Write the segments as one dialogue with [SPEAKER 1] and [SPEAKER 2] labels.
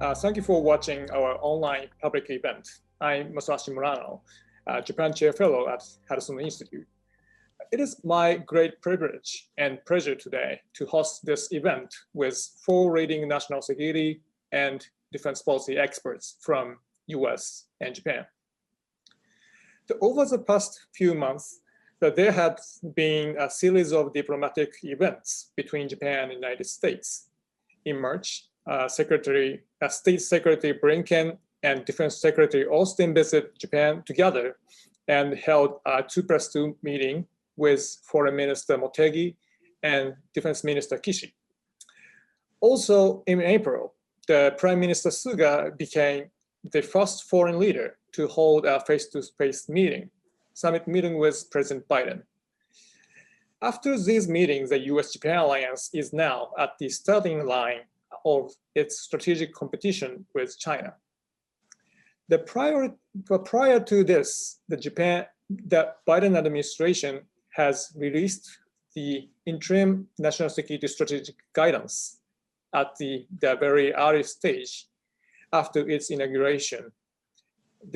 [SPEAKER 1] Thank you for watching our online public event. I'm Masashi Murano, Japan Chair Fellow at Hudson Institute. It is my great privilege and pleasure today to host this event with 4 leading national security and defense policy experts from US and Japan. Over the past few months, there had been a series of diplomatic events between Japan and the United States. In March, State Secretary Blinken and Defense Secretary Austin visited Japan together and held a 2+2 meeting with Foreign Minister Motegi and Defense Minister Kishi. Also in April, the Prime Minister Suga became the first foreign leader to hold a face-to-face summit meeting with President Biden. After these meetings, the U.S.-Japan alliance is now at the starting line of its strategic competition with China. Prior to this, the Biden administration has released the interim national security strategic guidance at the very early stage after its inauguration.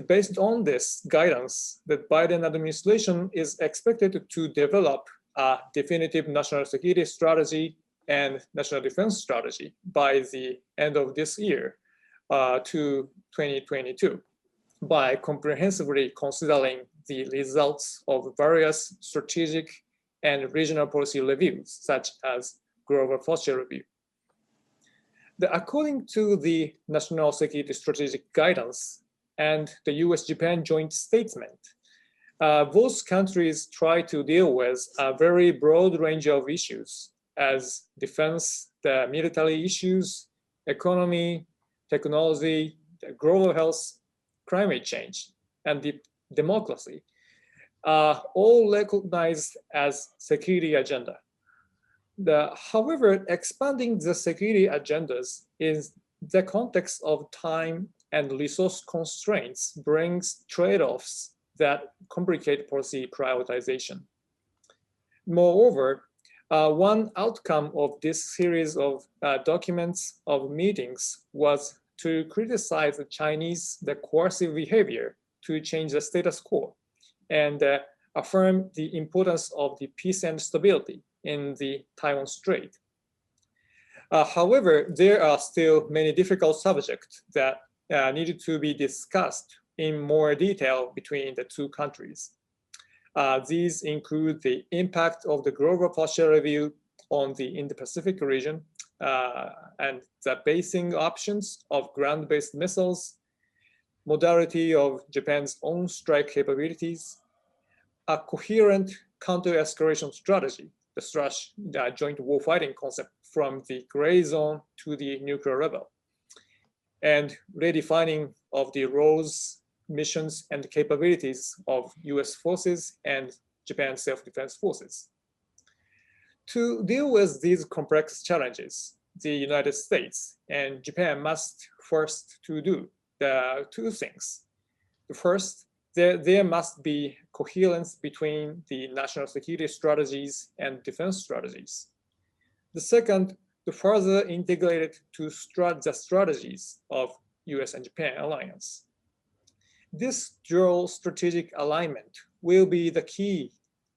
[SPEAKER 1] Based on this guidance, the Biden administration is expected to develop a definitive national security strategy and national defense strategy by the end of this year to 2022 by comprehensively considering the results of various strategic and regional policy reviews, such as Global Posture Review. According to the National Security Strategic Guidance and the US-Japan joint statement, both countries try to deal with a very broad range of issues as defense, the military issues, economy, technology, global health, climate change, and democracy are all recognized as security agenda. However, expanding the security agendas in the context of time and resource constraints brings trade-offs that complicate policy prioritization. Moreover, one outcome of this series of documents of meetings was to criticize the coercive behavior to change the status quo and affirm the importance of the peace and stability in the Taiwan Strait. However, there are still many difficult subjects that needed to be discussed in more detail between the two countries. These include the impact of the Global Posture Review on the Indo-Pacific region and the basing options of ground-based missiles, modality of Japan's own strike capabilities, a coherent counter-escalation strategy, the joint warfighting concept from the gray zone to the nuclear level, and redefining of the roles, missions, and capabilities of US forces and Japan self-defense forces. To deal with these complex challenges, the United States and Japan must first to do the 2 things. The first, there must be coherence between the national security strategies and defense strategies. The second, to further integrate it to the strategies of US and Japan alliance. This dual strategic alignment will be the key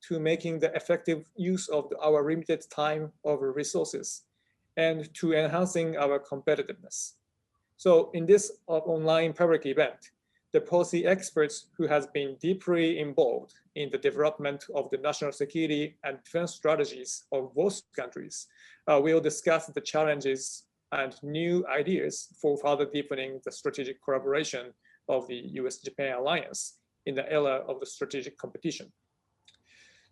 [SPEAKER 1] to making the effective use of our limited time of resources and to enhancing our competitiveness. So in this online public event, the policy experts who has been deeply involved in the development of the national security and defense strategies of both countries will discuss the challenges and new ideas for further deepening the strategic collaboration of the US-Japan alliance in the era of the strategic competition.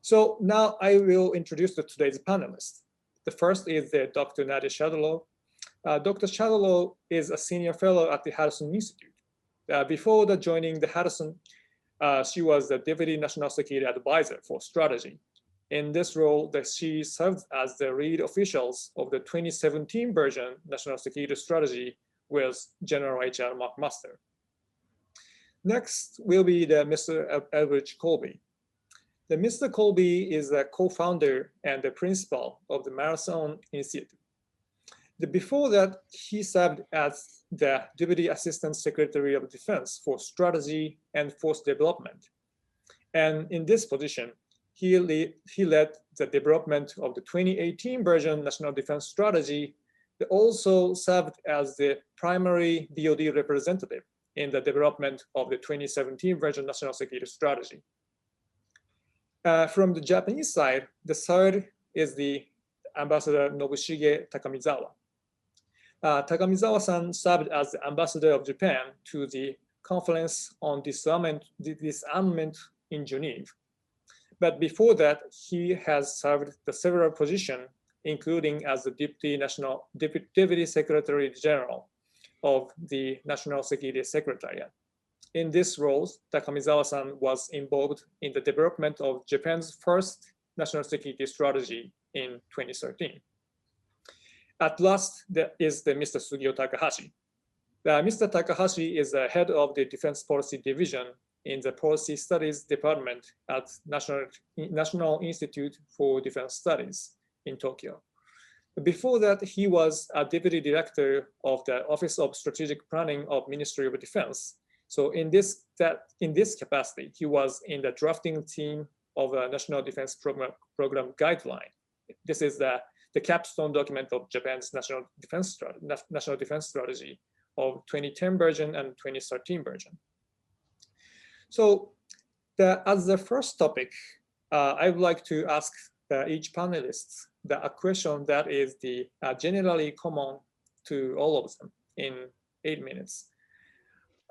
[SPEAKER 1] So now I will introduce today's panelists. The first is Dr. Nadia Schadlow. Dr. Schadlow is a senior fellow at the Hudson Institute. Before joining the Hudson, she was the Deputy National Security Advisor for Strategy. In this role, she served as the lead officials of the 2017 version National Security Strategy with General H.R. McMaster. Next will be Mr. Elbridge Colby. Mr. Colby is a co-founder and the principal of the Marathon Institute. Before that, he served as the Deputy Assistant Secretary of Defense for Strategy and Force Development. And in this position, he led the development of the 2018 version National Defense Strategy, but also served as the primary DoD representative in the development of the 2017 version National Security Strategy. From the Japanese side, the third is the Ambassador Nobushige Takamizawa. Takamizawa-san served as the ambassador of Japan to the Conference on Disarmament in Geneva. But before that, he has served the several positions, including as the Deputy Secretary General of the National Security Secretariat. In this role, Takamizawa-san was involved in the development of Japan's first national security strategy in 2013. At last, there is the Mr. Sugio Takahashi. Mr. Takahashi is the head of the Defense Policy Division in the Policy Studies Department at National Institute for Defense Studies in Tokyo. Before that, he was a deputy director of the Office of Strategic Planning of Ministry of Defense. So in this capacity, he was in the drafting team of a National Defense Program Guideline. This is the capstone document of Japan's National Defense Strategy of 2010 version and 2013 version. So as the first topic, I would like to ask each panelist a question that is generally common to all of them in 8 minutes.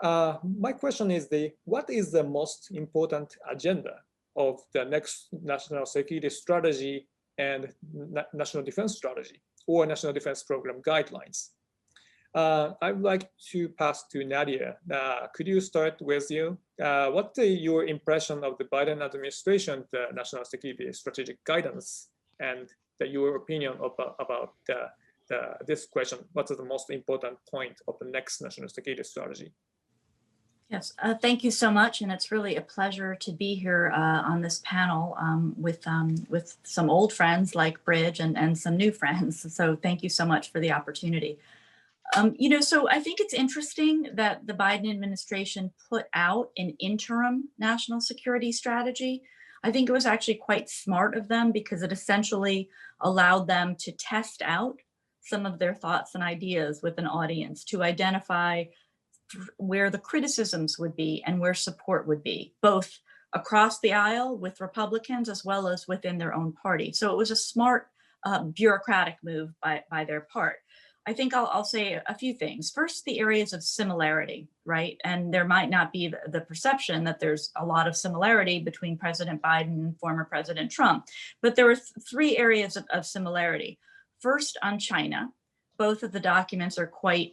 [SPEAKER 1] My question is what is the most important agenda of the next national security strategy and national defense strategy or national defense program guidelines? I would like to pass to Nadia. Could you start with you? What's your impression of the Biden administration, the national security strategic guidance, and your opinion about this question? What is the most important point of the next national security strategy?
[SPEAKER 2] Yes, thank you so much, and it's really a pleasure to be here on this panel with some old friends like Bridge and some new friends. So thank you so much for the opportunity. So I think it's interesting that the Biden administration put out an interim national security strategy. I think it was actually quite smart of them because it essentially allowed them to test out some of their thoughts and ideas with an audience to identify where the criticisms would be and where support would be, both across the aisle with Republicans as well as within their own party. So it was a smart bureaucratic move by their part. I think I'll say a few things. First, the areas of similarity, right? And there might not be the perception that there's a lot of similarity between President Biden and former President Trump, but there were three areas of similarity. First, on China. Both of the documents are quite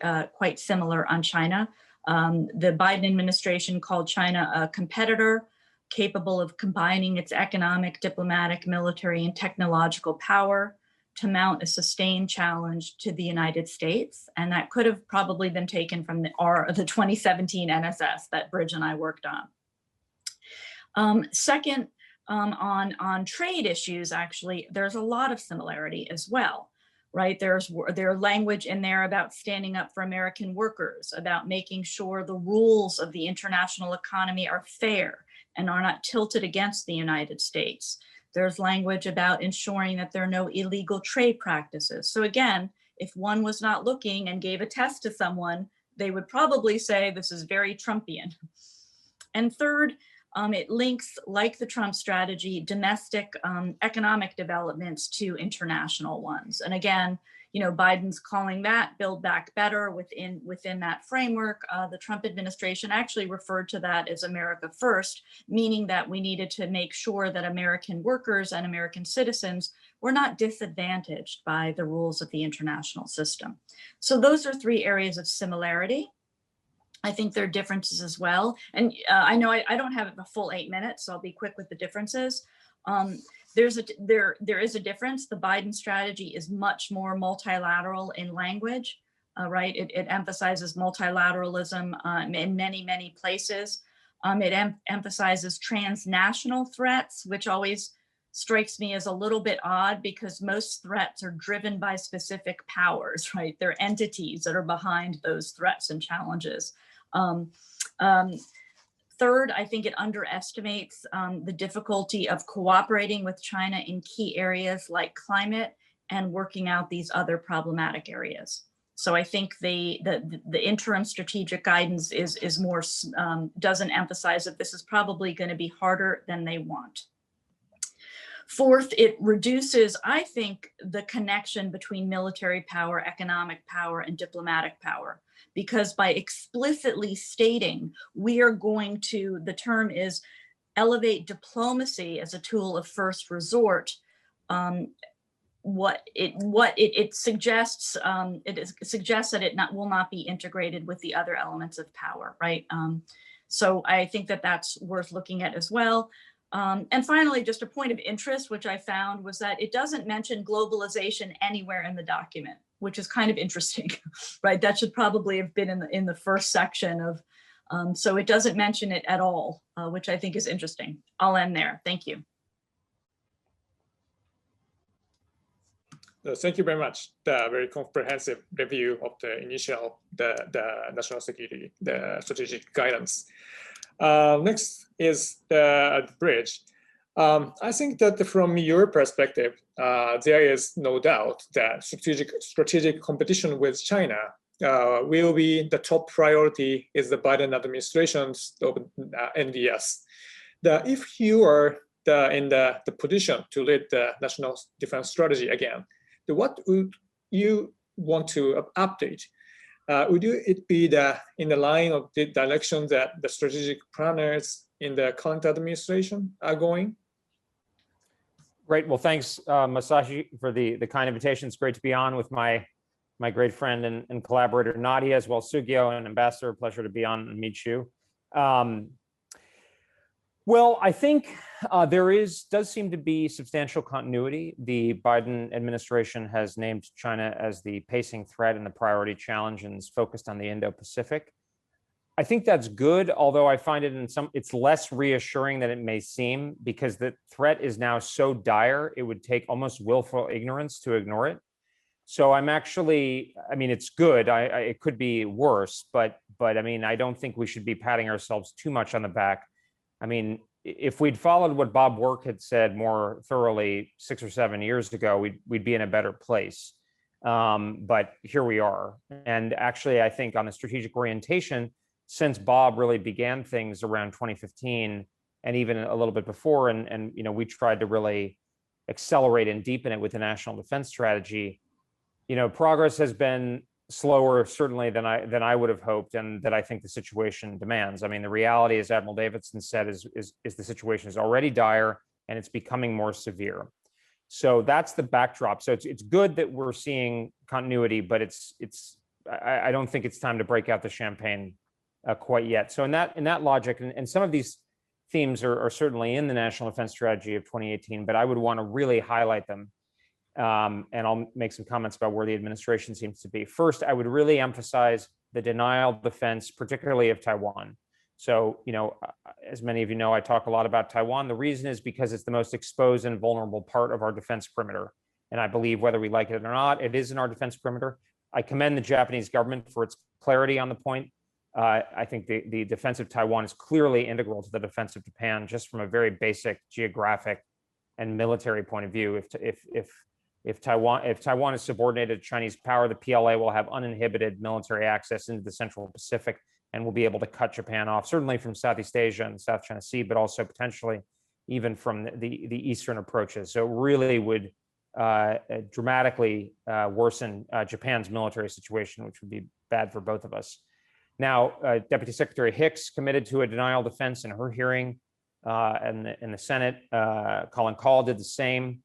[SPEAKER 2] similar on China. The Biden administration called China a competitor capable of combining its economic, diplomatic, military, and technological power to mount a sustained challenge to the United States. And that could have probably been taken from the 2017 NSS that Bridge and I worked on. Second, on trade issues, actually, there's a lot of similarity as well. Right, there's language in there about standing up for American workers, about making sure the rules of the international economy are fair and are not tilted against the United States. There's language about ensuring that there are no illegal trade practices. So again, if one was not looking and gave a test to someone, they would probably say this is very Trumpian. And third, it links, like the Trump strategy, domestic economic developments to international ones. And again, Biden's calling that Build Back Better within that framework. The Trump administration actually referred to that as America First, meaning that we needed to make sure that American workers and American citizens were not disadvantaged by the rules of the international system. So those are three areas of similarity. I think there are differences as well. And I know I don't have a full 8 minutes, so I'll be quick with the differences. There is a difference. The Biden strategy is much more multilateral in language, right? It emphasizes multilateralism in many places. It emphasizes transnational threats, which always strikes me as a little bit odd because most threats are driven by specific powers, right? They're entities that are behind those threats and challenges. Third, I think it underestimates the difficulty of cooperating with China in key areas like climate and working out these other problematic areas. So I think the interim strategic guidance is more, doesn't emphasize that this is probably going to be harder than they want. Fourth, it reduces, I think, the connection between military power, economic power, and diplomatic power, because by explicitly stating we are going to, the term is elevate diplomacy as a tool of first resort, what it suggests, suggests that it will not be integrated with the other elements of power, right? So I think that that's worth looking at as well. And finally, just a point of interest, which I found, was that it doesn't mention globalization anywhere in the document, which is kind of interesting, right? That should probably have been in the first section of, so it doesn't mention it at all, which I think is interesting. I'll end there. Thank you.
[SPEAKER 1] Thank you very much. The very comprehensive review of the initial, the national security, the strategic guidance. Next is the bridge. I think that from your perspective, there is no doubt that strategic competition with China will be the top priority is the Biden administration's NDS. If you are in the position to lead the national defense strategy again, what would you want to update? Would it be in the line of the direction that the strategic planners in the current administration are going?
[SPEAKER 3] Great. Well, thanks, Masashi, for the kind invitation. It's great to be on with my great friend and collaborator Nadia, as well as Sugio and Ambassador. Pleasure to be on and meet you. Well, I think does seem to be substantial continuity. The Biden administration has named China as the pacing threat and the priority challenge and is focused on the Indo-Pacific. I think that's good, although I find it's less reassuring than it may seem, because the threat is now so dire, it would take almost willful ignorance to ignore it. So I'm actually, I mean, it's good. It could be worse, but I mean, I don't think we should be patting ourselves too much on the back. I mean, if we'd followed what Bob Work had said more thoroughly 6 or 7 years ago, we'd be in a better place. But here we are. And actually, I think on the strategic orientation, since Bob really began things around 2015 and even a little bit before, and you know, we tried to really accelerate and deepen it with the national defense strategy, you know, progress has been slower certainly than I would have hoped, and that I think the situation demands. I mean, the reality, as Admiral Davidson said, is the situation is already dire and it's becoming more severe. So that's the backdrop. So it's good that we're seeing continuity, but I don't think it's time to break out the champagne quite yet. So in that logic, and some of these themes are certainly in the National Defense Strategy of 2018, but I would want to really highlight them. And I'll make some comments about where the administration seems to be. First, I would really emphasize the denial defense, particularly of Taiwan. So, you know, as many of you know, I talk a lot about Taiwan. The reason is because it's the most exposed and vulnerable part of our defense perimeter. And I believe whether we like it or not, it is in our defense perimeter. I commend the Japanese government for its clarity on the point. I think the defense of Taiwan is clearly integral to the defense of Japan, just from a very basic geographic and military point of view. If Taiwan is subordinated to Chinese power, the PLA will have uninhibited military access into the Central Pacific and will be able to cut Japan off, certainly from Southeast Asia and the South China Sea, but also potentially even from the eastern approaches. So it really would dramatically worsen Japan's military situation, which would be bad for both of us. Now, Deputy Secretary Hicks committed to a denial defense in her hearing in the Senate. Colin Kahl did the same.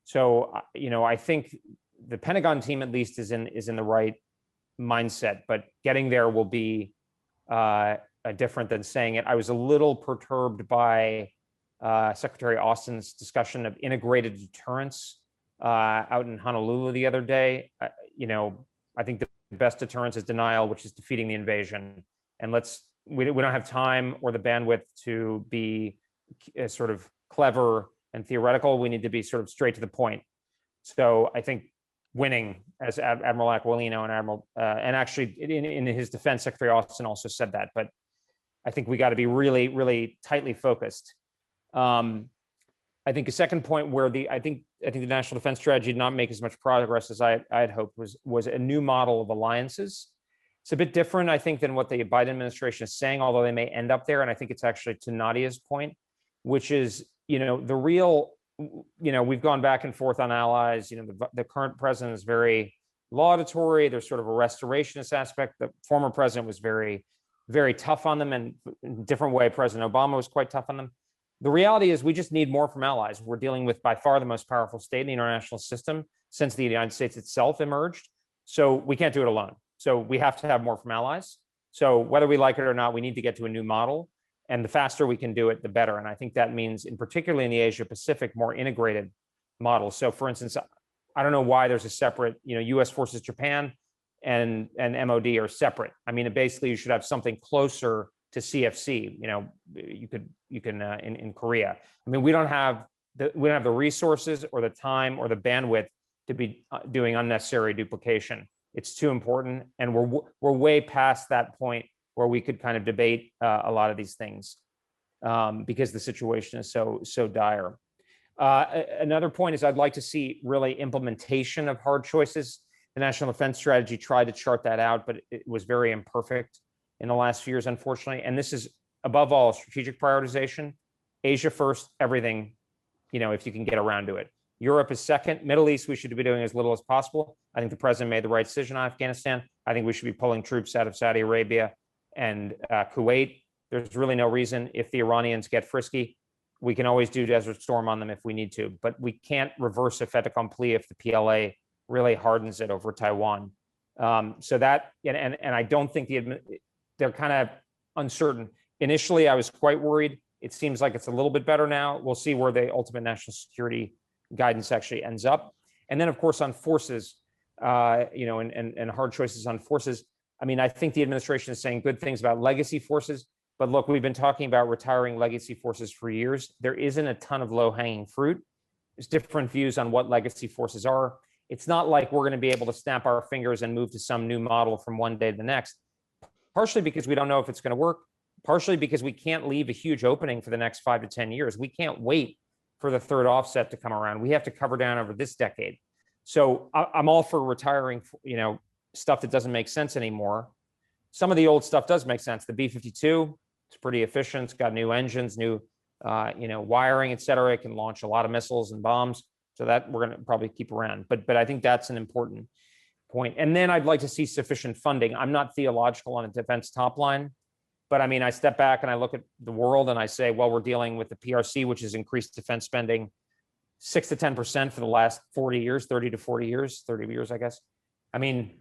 [SPEAKER 3] So, you know, I think the Pentagon team at least is in the right mindset, but getting there will be different than saying it. I was a little perturbed by Secretary Austin's discussion of integrated deterrence out in Honolulu the other day. You know, I think the best deterrence is denial, which is defeating the invasion. And we don't have time or the bandwidth to be sort of clever and theoretical. We need to be sort of straight to the point. So I think winning, as Admiral Aquilino and Admiral, and actually in his defense, Secretary Austin also said that, but I think we got to be really, really tightly focused. I think a second point where I think the national defense strategy did not make as much progress as I had hoped was a new model of alliances. It's a bit different, I think, than what the Biden administration is saying, although they may end up there. And I think it's actually to Nadia's point, which is, the real, we've gone back and forth on allies. The current president is very laudatory. There's sort of a restorationist aspect. The former president was very, very tough on them, and in a different way, President Obama was quite tough on them. The reality is we just need more from allies. We're dealing with by far the most powerful state in the international system since the United States itself emerged. So we can't do it alone. So we have to have more from allies. So whether we like it or not, we need to get to a new model. And the faster we can do it, the better. And I think that means, particularly in the Asia-Pacific, more integrated model. So for instance, I don't know why there's a separate, U.S. forces Japan and MOD are separate. I mean, basically you should have something closer to CFC. You can in Korea. I mean, we don't have the resources or the time or the bandwidth to be doing unnecessary duplication. It's too important, and we're way past that point where we could kind of debate a lot of these things because the situation is so dire. Another point is I'd like to see really implementation of hard choices. The National Defense Strategy tried to chart that out, but it was very imperfect in the last few years, unfortunately. And this is, above all, strategic prioritization. Asia first, everything, if you can get around to it. Europe is second. Middle East, we should be doing as little as possible. I think the president made the right decision on Afghanistan. I think we should be pulling troops out of Saudi Arabia and Kuwait. There's really no reason. If the Iranians get frisky, we can always do Desert Storm on them if we need to, but we can't reverse a fait accompli if the PLA really hardens it over Taiwan. So that, and I don't think they're kind of uncertain. Initially, I was quite worried. It seems like it's a little bit better now. We'll see where the ultimate national security guidance actually ends up. And then, of course, on forces, and hard choices on forces. I mean, I think the administration is saying good things about legacy forces, but look, we've been talking about retiring legacy forces for years. There isn't a ton of low-hanging fruit. There's different views on what legacy forces are. It's not like we're going to be able to snap our fingers and move to some new model from one day to the next, partially because we don't know if it's going to work, partially because we can't leave a huge opening for the next 5 to 10 years. We can't wait for the third offset to come around. We have to cover down over this decade. So I'm all for retiring, stuff that doesn't make sense anymore. Some of the old stuff does make sense. The B-52, it's pretty efficient. It's got new engines, new, wiring, et cetera. It can launch a lot of missiles and bombs. So that we're going to probably keep around. But I think that's an important point. And then I'd like to see sufficient funding. I'm not theological on a defense top line, but I mean, I step back and I look at the world and I say, well, we're dealing with the PRC, which has increased defense spending 6 to 10% for the last 40 years, 30 to 40 years, 30 years, I guess. I mean,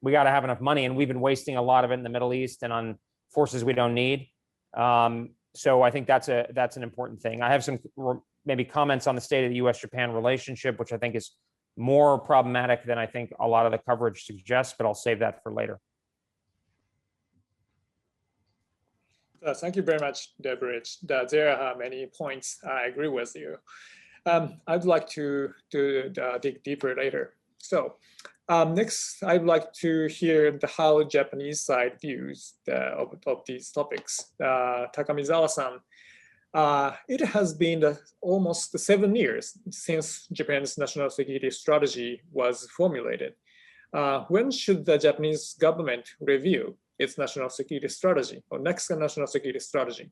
[SPEAKER 3] we got to have enough money, and we've been wasting a lot of it in the Middle East and on forces we don't need. So I think that's an important thing. I have some maybe comments on the state of the U.S. Japan relationship, which I think is more problematic than I think a lot of the coverage suggests, but I'll save that for later.
[SPEAKER 1] Thank you very much, Elbridge. There are many points I agree with you. I'd like to dig deeper later. So next, I'd like to hear how Japanese side views of these topics. Takamizawa-san, it has been almost 7 years since Japan's national security strategy was formulated. When should the Japanese government review its national security strategy or next national security strategy?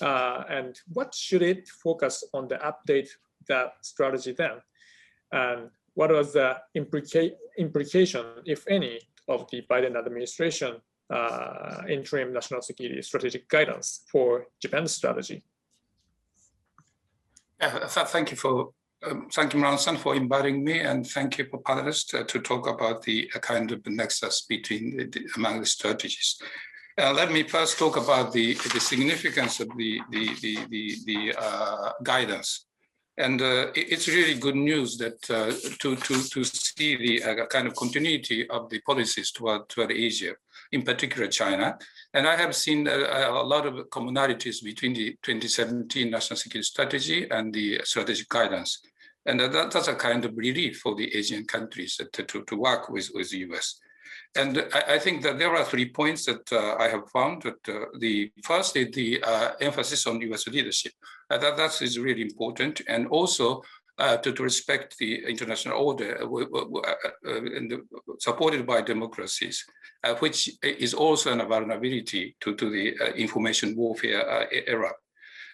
[SPEAKER 1] And what should it focus on the update that strategy then? And what was the implication, if any, of the Biden administration interim national security strategic guidance for Japan's strategy?
[SPEAKER 4] Thank you, Murano-san, for inviting me, and thank you for panelists to talk about the kind of nexus among the strategies. Let me first talk about the significance of the guidance. And it's really good news that to see the kind of continuity of the policies toward Asia. in particular China. And I have seen a lot of commonalities between the 2017 National Security Strategy and the strategic guidance. And that's a kind of relief for the Asian countries to work with the US. And I think that there are 3 points that I have found. That the first is the emphasis on US leadership. That is really important. And also to respect the international order supported by democracies, which is also a vulnerability to the information warfare era.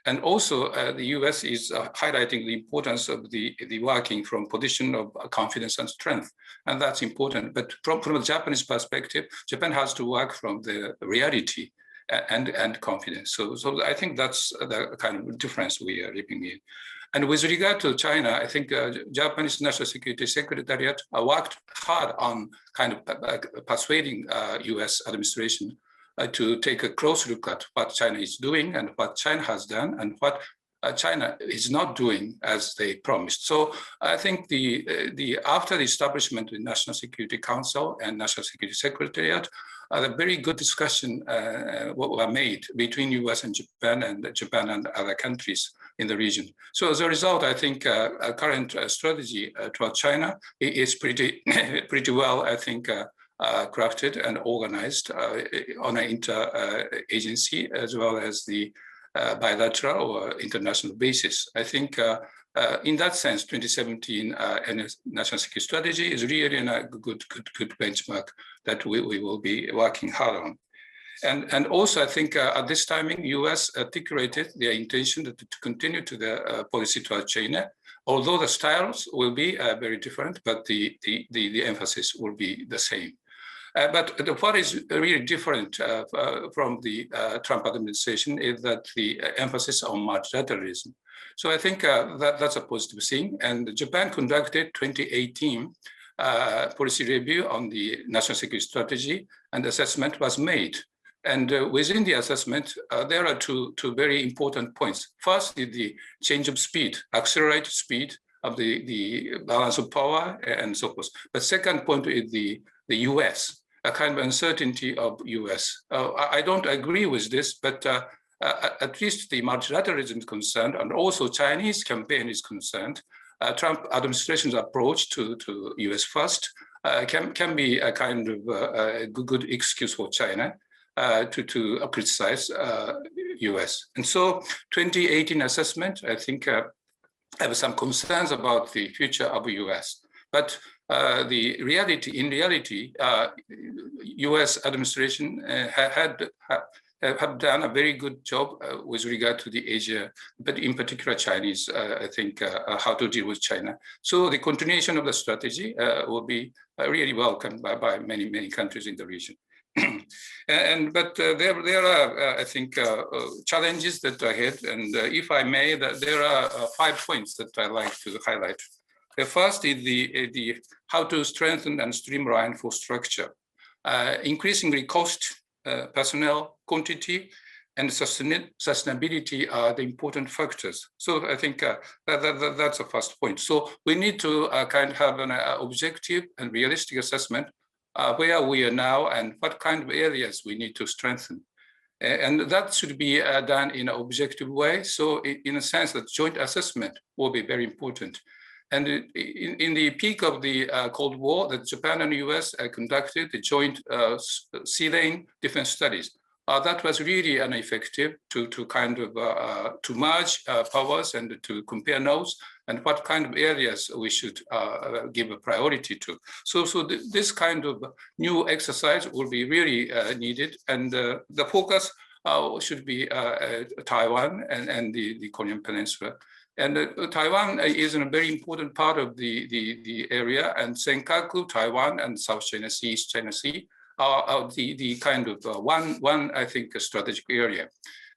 [SPEAKER 4] And also, the US is highlighting the importance of the working from position of confidence and strength, and that's important. But from a Japanese perspective, Japan has to work from the reality and confidence. So I think that's the kind of difference we are living in. And with regard to China, I think Japanese National Security Secretariat worked hard on kind of persuading US administration to take a close look at what China is doing and what China has done and what China is not doing as they promised. So I think after the establishment of the National Security Council and National Security Secretariat, a very good discussion were made between US and Japan and other countries in the region. So as a result, I think a current strategy toward China is pretty well, I think, crafted and organized on an inter-agency as well as the bilateral or international basis. I think in that sense, 2017 National Security Strategy is really a good benchmark that we will be working hard on. And also, I think at this timing, US articulated their intention to continue to the policy toward China, although the styles will be very different, but the emphasis will be the same. But what is really different from the Trump administration is that the emphasis on multilateralism. So I think that's a positive thing. And Japan conducted 2018 policy review on the national security strategy, and assessment was made. And within the assessment, there are two very important points. First is the change of speed, accelerated speed of the balance of power and so forth. But second point is the US, a kind of uncertainty of US. I don't agree with this, but at least the multilateralism is concerned, and also Chinese campaign is concerned. Trump administration's approach to US first can be a kind of a good excuse for China to criticize US. And so 2018 assessment, I think, have some concerns about the future of US. But in reality, US administration have done a very good job with regard to the Asia, but in particular Chinese, I think, how to deal with China. So the continuation of the strategy will be really welcomed by many countries in the region. But there are, I think, challenges that are ahead. And if I may, there are 5 points that I like to highlight. The first is the how to strengthen and streamline force structure. Increasingly cost, personnel, quantity, and sustainability are the important factors. So I think that's the first point. So we need to kind of have an objective and realistic assessment where we are now and what kind of areas we need to strengthen. And that should be done in an objective way. So in a sense that joint assessment will be very important. And in the peak of the Cold War, that Japan and US conducted the joint sea lane defense studies. That was really ineffective to kind of to merge powers and to compare notes and what kind of areas we should give a priority to. So this kind of new exercise will be really needed, and the focus should be Taiwan and the Korean Peninsula. And Taiwan is a very important part of the area, and Senkaku, Taiwan, and South China Sea, East China Sea are the kind of one I think strategic area,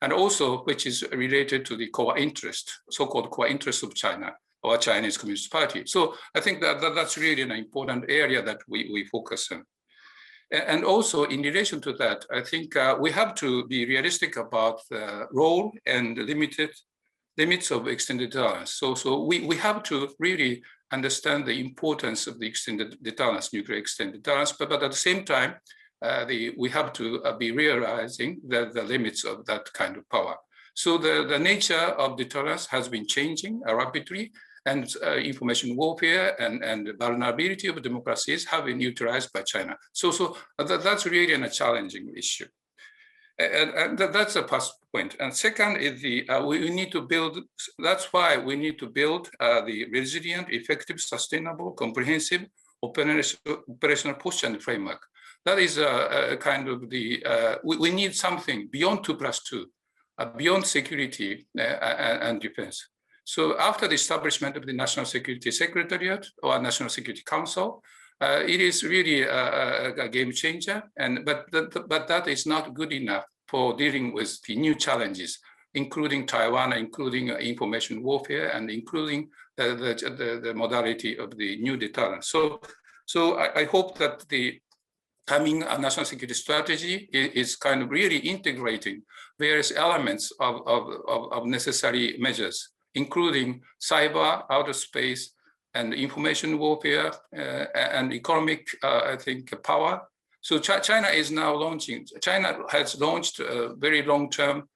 [SPEAKER 4] and also which is related to the core interest, so-called core interest of China or Chinese Communist Party. So I think that's really an important area that we focus on. And also in relation to that, I think we have to be realistic about the role and limits of extended deterrence. So we have to really understand the importance of the extended deterrence, nuclear extended deterrence, but at the same time, we have to be realizing the limits of that kind of power. So the nature of deterrence has been changing rapidly, and information warfare and vulnerability of democracies have been utilized by China. So that's really a challenging issue. And that's the first point. And second is we need to build, that's why we need to build the resilient, effective, sustainable, comprehensive operational posture and framework. That is kind of we need something beyond 2+2, beyond security and defense. So after the establishment of the National Security Secretariat or National Security Council, it is really a game changer, but that is not good enough for dealing with the new challenges, including Taiwan, including information warfare, and including the modality of the new deterrence. So I hope that the coming national security strategy is kind of really integrating various elements of necessary measures, including cyber, outer space, and information warfare, and economic, I think, power. So China is now launching, China has launched a very long-term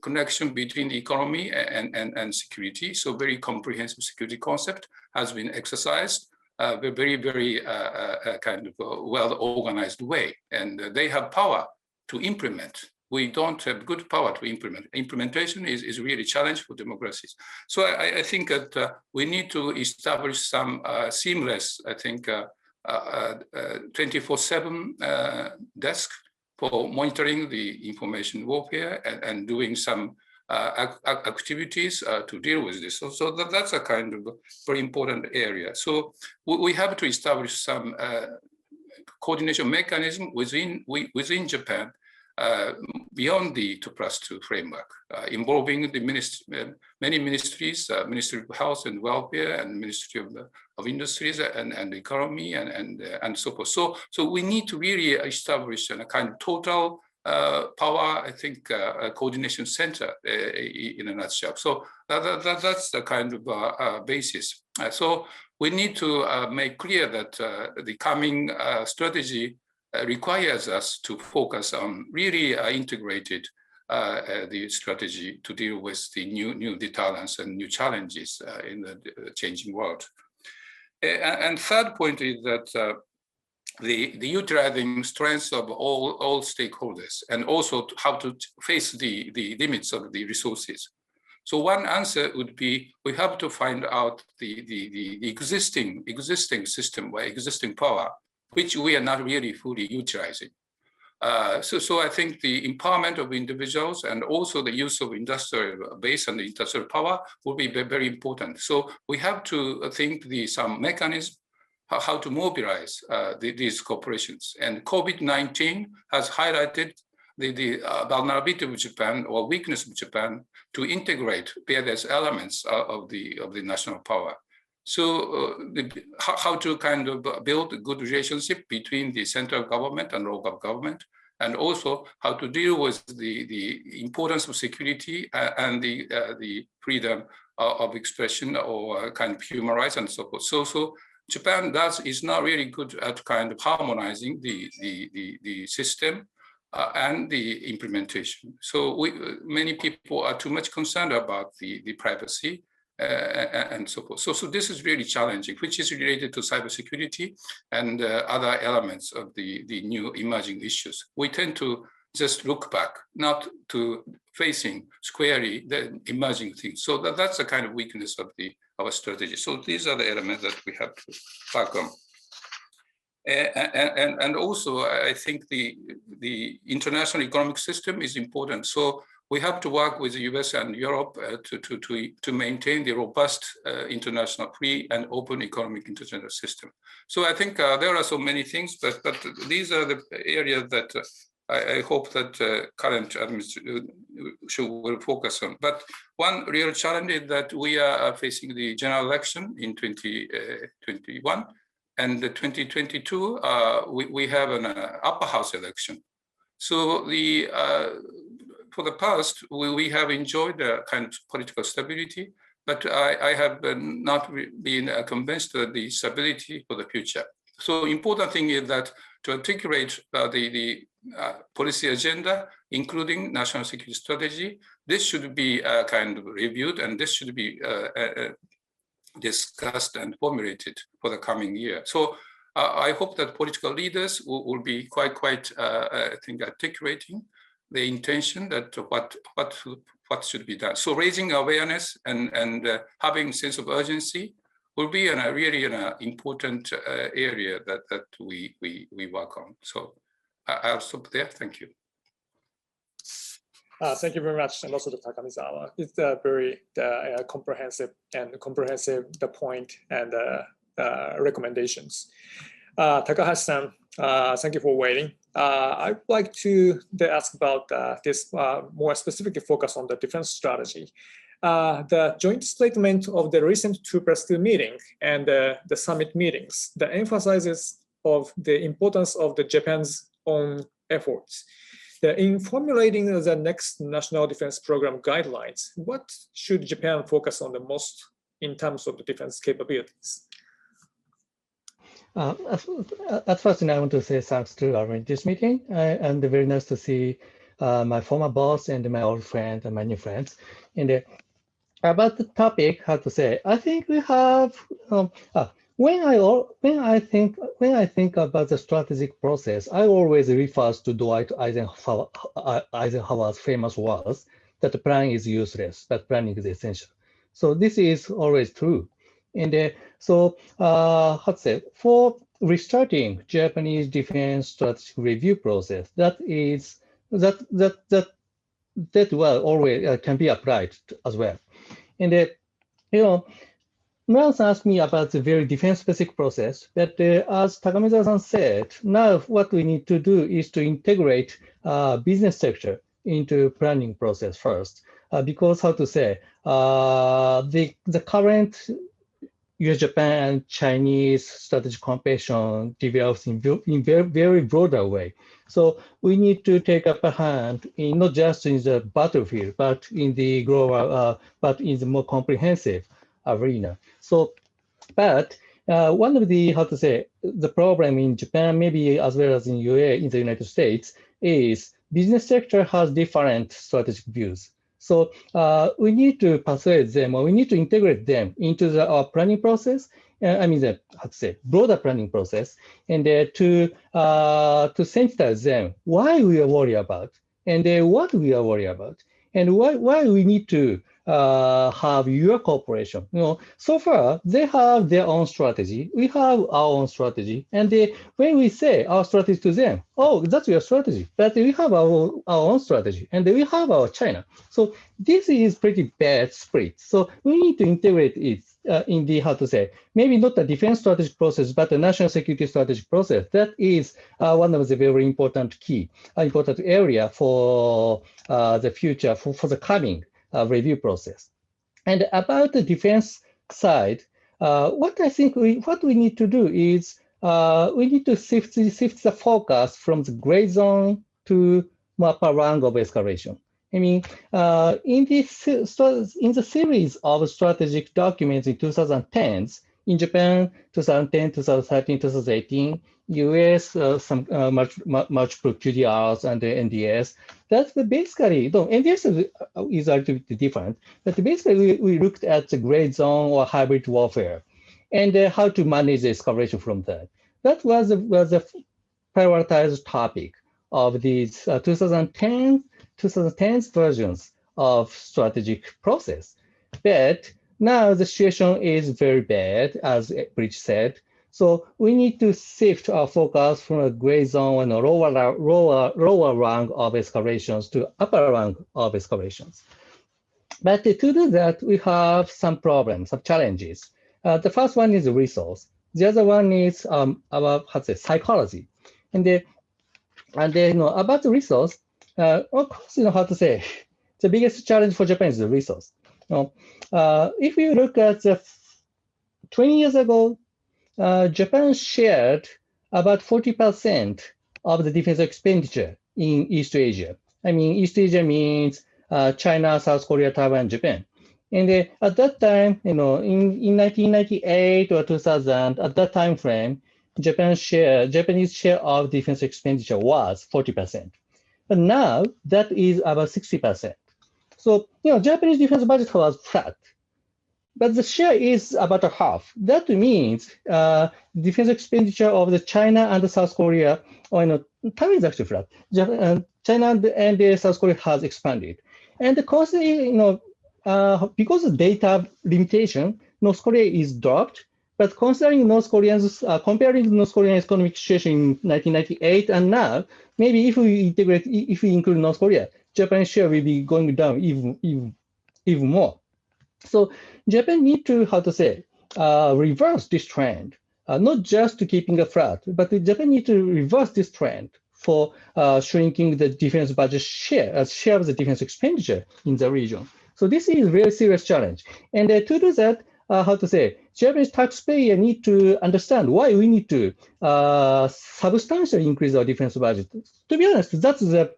[SPEAKER 4] connection between the economy and security. So very comprehensive security concept has been exercised, very kind of well-organized way. And they have power to implement. We don't have good power to implement. Implementation is really a challenge for democracies. So I think that we need to establish some seamless, I think, 24/7 desk for monitoring the information warfare and doing some activities to deal with this. So that's a kind of very important area. So we have to establish some coordination mechanism within Japan, beyond the 2+2 framework, involving the many ministries, Ministry of Health and Welfare, and Ministry of Industries and Economy, and so forth. So we need to really establish a kind of total power, I think, coordination center in a nutshell. So that's the kind of basis. So we need to make clear that the coming strategy requires us to focus on really integrated the strategy to deal with the new deterrents and new challenges in the changing world. And third point is that the utilizing strengths of all stakeholders, and also how to face the limits of the resources. So one answer would be, we have to find out the existing system or existing power, which we are not really fully utilizing. So I think the empowerment of individuals and also the use of industrial base and industrial power will be very important. So we have to think some mechanism how to mobilize these corporations. And COVID-19 has highlighted the vulnerability of Japan, or weakness of Japan, to integrate various elements of the national power. So how to kind of build a good relationship between the central government and local government, and also how to deal with the importance of security and the freedom of expression, or kind of human rights and so forth. So Japan is not really good at kind of harmonizing the system and the implementation. So many people are too much concerned about the privacy and so forth. So this is really challenging, which is related to cybersecurity and other elements of the new emerging issues. We tend to just look back, not to facing squarely the emerging things. So that's the kind of weakness of our strategy. So these are the elements that we have to tackle. And also, I think the international economic system is important. So we have to work with the US and Europe to maintain the robust international free and open economic international system. So I think there are so many things, but these are the areas that I hope that current administration will focus on. But one real challenge is that we are facing the general election in 2021, and the 2022 we have an upper house election. So for the past, we have enjoyed a kind of political stability, but I have not been convinced of the stability for the future. So important thing is that to articulate the policy agenda, including national security strategy, this should be kind of reviewed, and this should be discussed and formulated for the coming year. So I hope that political leaders will be quite I think, articulating the intention that what should be done. So raising awareness and having sense of urgency will be really an important area that we work on. So I'll stop there. Thank you.
[SPEAKER 1] Thank you very much, and also to Takamizawa. It's a very comprehensive the point and recommendations. Takahashi-san, thank you for waiting. I'd like to ask about this more specifically focus on the defense strategy. The joint statement of the recent 2+2 meeting and the summit meetings, the emphasizes of the importance of the Japan's own efforts. In formulating the next national defense program guidelines, what should Japan focus on the most in terms of the defense capabilities?
[SPEAKER 5] At first, I want to say thanks to arrange this meeting, and very nice to see my former boss and my old friend and my new friends. And about the topic, how to say, I think we have. When I think about the strategic process, I always refer to Dwight Eisenhower's famous words that the planning is useless, but planning is essential. So this is always true. And so how to say, for restarting Japanese defense strategic review process, that well always can be applied as well. And Murano asked me about the very defense-specific process, but as Takamizawa-san said, now what we need to do is to integrate business sector into planning process first, because how to say, the current U.S. Japan and Chinese strategic competition develops in very broader way. So we need to take up a hand in not just in the battlefield, but in the global, but in the more comprehensive arena. So, but one of the, how to say, the problem in Japan, maybe as well as in the United States, is business sector has different strategic views. So we need to persuade them, or we need to integrate them into our planning process. I mean, the, how to say, broader planning process, and to sensitize them why we are worried about, and what we are worried about, and why we need to have your cooperation. So far they have their own strategy. We have our own strategy, and when we say our strategy to them, oh, that's your strategy, but we have our own strategy, and we have our China. So this is pretty bad split. So we need to integrate it in the, how to say, maybe not the defense strategic process, but the national security strategic process. That is one of the very important important area for the future, for the coming review process. And about the defense side, what I think what we need to do is we need to shift the focus from the gray zone to upper rank of escalation. I mean, in the series of strategic documents in 2010s, in Japan, 2010, 2013, 2018, US, some multiple QDRs and the NDS. That's basically, though NDS is a little bit different, but basically we looked at the gray zone or hybrid warfare and how to manage the escalation from that. That was a prioritized topic of these 2010's versions of strategic process. But now the situation is very bad, as Elbridge said. So we need to shift our focus from a gray zone and a lower rank of escalations to upper rank of escalations. But to do that, we have some problems, some challenges. The first one is the resource. The other one is about, how to say, psychology. And then about the resource, of course, how to say, the biggest challenge for Japan is the resource. If you look at 20 years ago, Japan shared about 40% of the defense expenditure in East Asia. I mean, East Asia means China, South Korea, Taiwan, Japan. And at that time, in 1998 or 2000, at that time frame, Japanese share of defense expenditure was 40%. But now that is about 60%. So, Japanese defense budget was flat, but the share is about a half. That means defense expenditure of the China and South Korea, time is actually flat. China and South Korea has expanded. And because, because of data limitation, North Korea is dropped. But considering comparing North Korean economic situation in 1998 and now, maybe if we include North Korea, Japan's share will be going down even more. So Japan need to, reverse this trend, not just to keeping it flat, but Japan need to reverse this trend for shrinking the defense budget share of the defense expenditure in the region. So this is a very serious challenge. And to do that, Japanese taxpayer need to understand why we need to substantially increase our defense budget. To be honest, that's a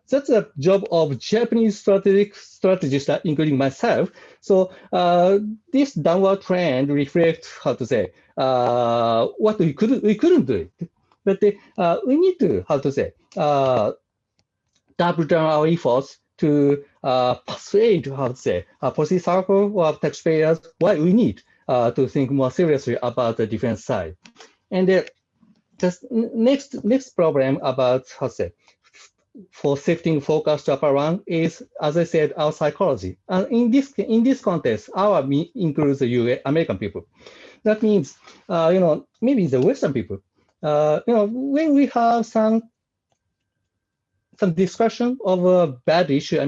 [SPEAKER 5] job of Japanese strategists, including myself. So this downward trend reflects what we couldn't do it. But we need to double down our efforts to persuade a policy circle of taxpayers why we need to think more seriously about the defense side. And the next problem about for shifting focus to upper one is, as I said, our psychology. And in this context, our includes the American people. That means, maybe the Western people. When we have some discussion of a bad issue,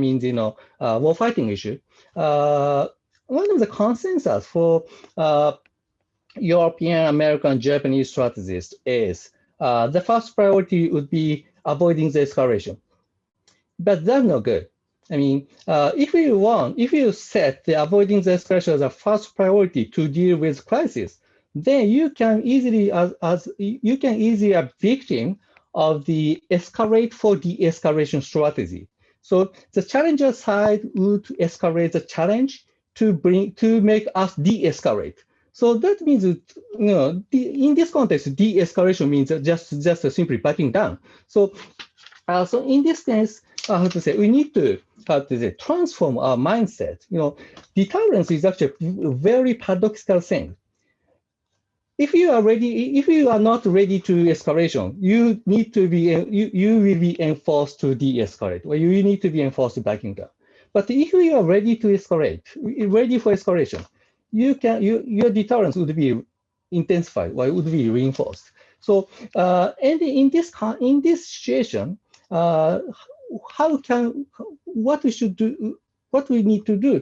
[SPEAKER 5] war fighting issue, one of the consensus for European, American, Japanese strategists is the first priority would be avoiding the escalation. But that's not good. If you set the avoiding the escalation as a first priority to deal with crisis, then you can easily be a victim of the escalate for de-escalation strategy. So the challenger side would escalate the challenge to make us de-escalate. So that means, in this context, de-escalation means just simply backing down. So, so in this case, we need to transform our mindset. Deterrence is actually a very paradoxical thing. If you are not ready to escalation, you will be enforced to de-escalate, or you need to be enforced to backing down. But if you are ready to escalate, ready for escalation, your deterrence would be intensified, or it would be reinforced. So, and in this situation, what we need to do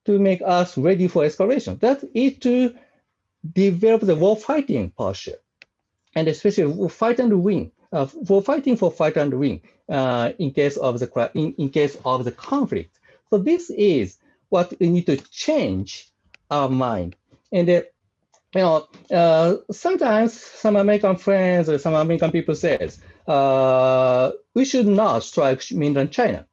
[SPEAKER 5] to make us ready for escalation? That is to develop the war fighting posture, and especially fight and win. For fighting for fight and win in case of the conflict. So this is what we need to change our mind. And sometimes some American friends or some American people says we should not strike mainland China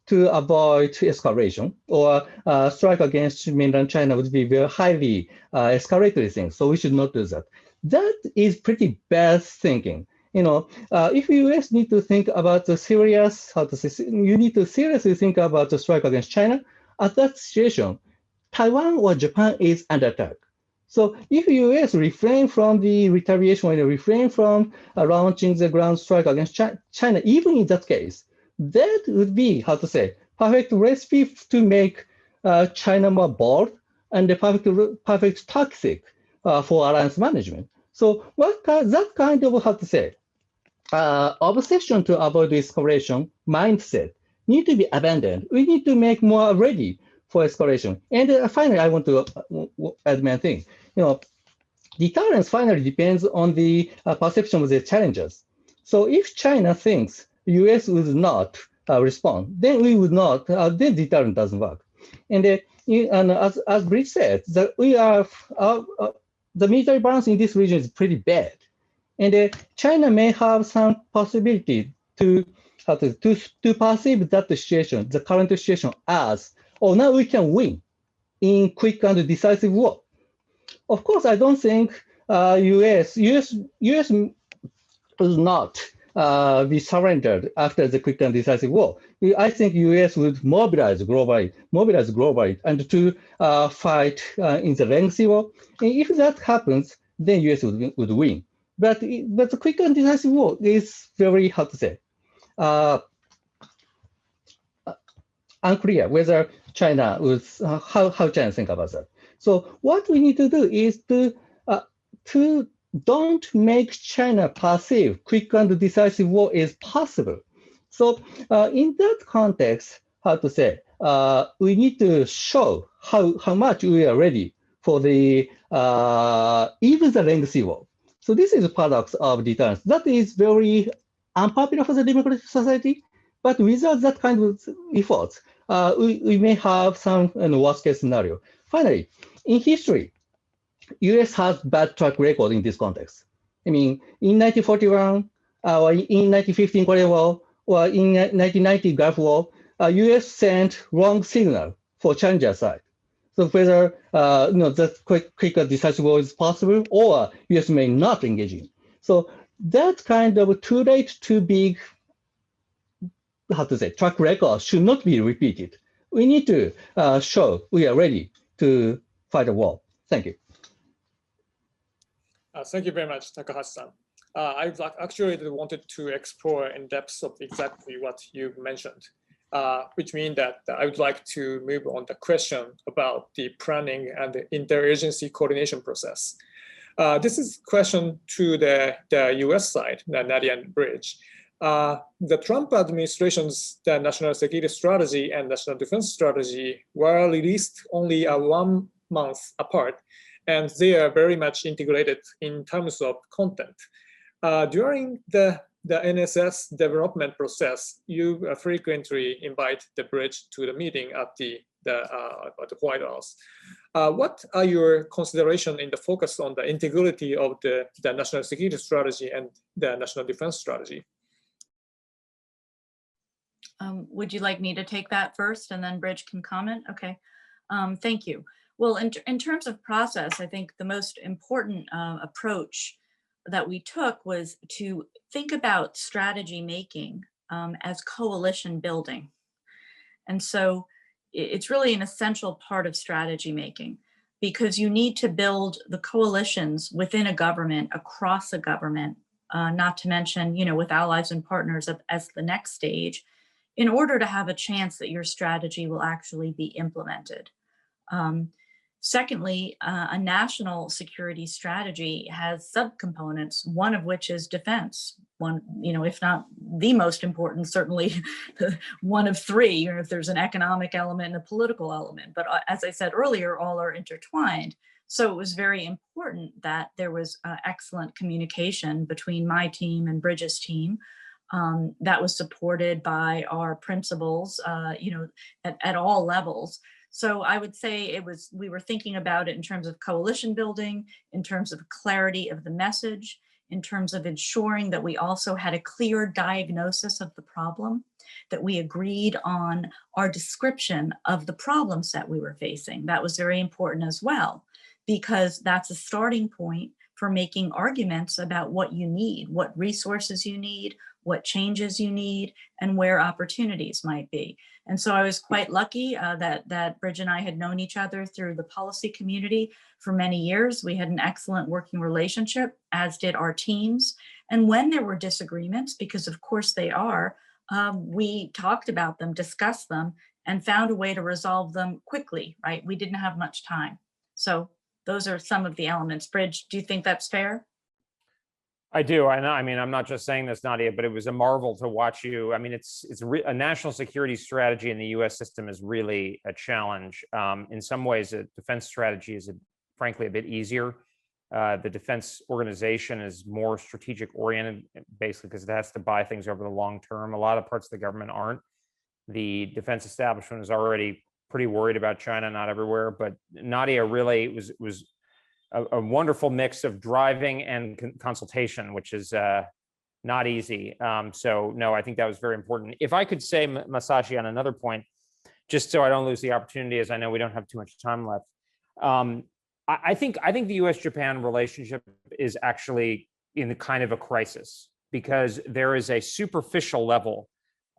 [SPEAKER 5] to avoid escalation, or strike against mainland China would be very highly escalatory thing. So we should not do that. That is pretty bad thinking. If U.S. need to think about the serious, you need to seriously think about the strike against China. At that situation, Taiwan or Japan is under attack. So if U.S. refrain from the retaliation or refrain from launching the ground strike against China, even in that case, that would be, perfect recipe to make China more bold and the perfect tactic for alliance management. So that kind of, obsession to avoid escalation mindset need to be abandoned. We need to make more ready for escalation. And finally, I want to add one thing. Deterrence finally depends on the perception of the challengers. So if China thinks the U.S. would not respond, then we would not. Then deterrence doesn't work. And as Bridge said, that the military balance in this region is pretty bad. And China may have some possibility to perceive that situation, the current situation, as, now we can win in quick and decisive war. Of course, I don't think U.S. will not be surrendered after the quick and decisive war. I think U.S. would mobilize globally, and to fight in the lengthy war. And if that happens, then U.S. would win. But the quick and decisive war is very hard to say. Unclear whether China would how China think about that. So what we need to do is to don't make China perceive quick and decisive war is possible. So in that context, how to say, we need to show how much we are ready for the even the lengthy war. So this is a paradox of deterrence. That is very unpopular for the democratic society, but without that kind of efforts, we may have some worst case scenario. Finally, in history, US has bad track record in this context. I mean, in 1941, or in 1915 Korean War, or in 1990 Gulf War, US sent wrong signal for challenger side. So whether the quick and decisive war is possible, or US may not engage in. So that kind of too late, too big, how to say, track record should not be repeated. We need to show we are ready to fight a war. Thank you.
[SPEAKER 1] Thank you very much, Takahashi-san. I actually wanted to explore in depth of exactly what you mentioned, which means that I would like to move on the question about the planning and the interagency coordination process. This is a question to the US side, Nadia and Bridge. The Trump administration's national security strategy and national defense strategy were released only 1 month apart, and they are very much integrated in terms of content. During the NSS development process, you frequently invite the Bridge to the meeting at the White House. What are your considerations in the focus on the integrity of the national security strategy and the national defense strategy?
[SPEAKER 2] Would you like me to take that first and then Bridge can comment? Okay, thank you. Well, in terms of process, I think the most important approach that we took was to think about strategy making as coalition building. And so it's really an essential part of strategy making, because you need to build the coalitions within a government, across a government, not to mention, with allies and partners as the next stage, in order to have a chance that your strategy will actually be implemented. Secondly, a national security strategy has subcomponents, one of which is defense. One, if not the most important, certainly one of three, or if there's an economic element and a political element. But as I said earlier, all are intertwined. So it was very important that there was excellent communication between my team and Bridges' team. That was supported by our principals, at all levels. So I would say we were thinking about it in terms of coalition building, in terms of clarity of the message, in terms of ensuring that we also had a clear diagnosis of the problem, that we agreed on our description of the problem set we were facing. That was very important as well, because that's a starting point for making arguments about what you need, what resources you need, what changes you need, and where opportunities might be. And so I was quite lucky that Bridge and I had known each other through the policy community for many years. We had an excellent working relationship, as did our teams. And when there were disagreements, because of course they are, we talked about them, discussed them, and found a way to resolve them quickly, right? We didn't have much time. So those are some of the elements. Bridge, do you think that's fair?
[SPEAKER 3] I do. I mean, I'm not just saying this, Nadia, but it was a marvel to watch you. I mean, a national security strategy in the U.S. system is really a challenge. In some ways, a defense strategy is frankly a bit easier. The defense organization is more strategic oriented, basically because it has to buy things over the long term. A lot of parts of the government aren't. The defense establishment is already pretty worried about China, not everywhere, but Nadia really was a wonderful mix of driving and consultation, which is not easy. So no, I think that was very important. If I could say, Masashi, on another point, just so I don't lose the opportunity, as I know we don't have too much time left. I think the U.S.-Japan relationship is actually in kind of a crisis because there is a superficial level